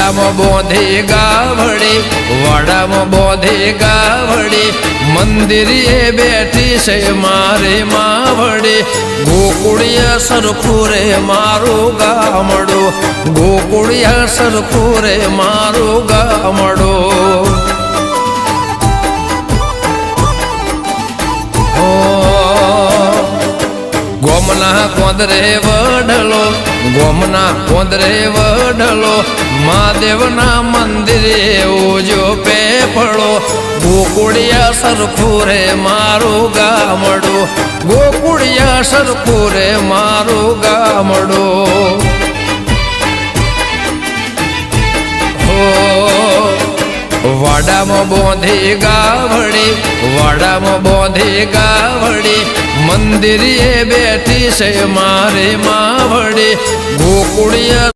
વાડામાં બોંધી ગાવડી વાડામાં બોંધી ગાવડી મંદિરે બેઠી છે મારી માવડી ગોકુળિયા સરખું રે મારું ગામડું ગોકુળિયા સરખું રે મારું ગામડું ગોમના કોંદરે વડલો ગોમના કોંદરે વડલો મહાદેવના મંદિરે ઓજો પેપળો ગોકુળિયા સરખું રે મારું ગામડું ગોકુળિયા સરખું રે મારું ગામડું વાડામાં બોંધી ગાવડી વાડામાં બોંધી ગાવડી મંદિરે બેઠી છે મારી માવડી ગોકુળિયા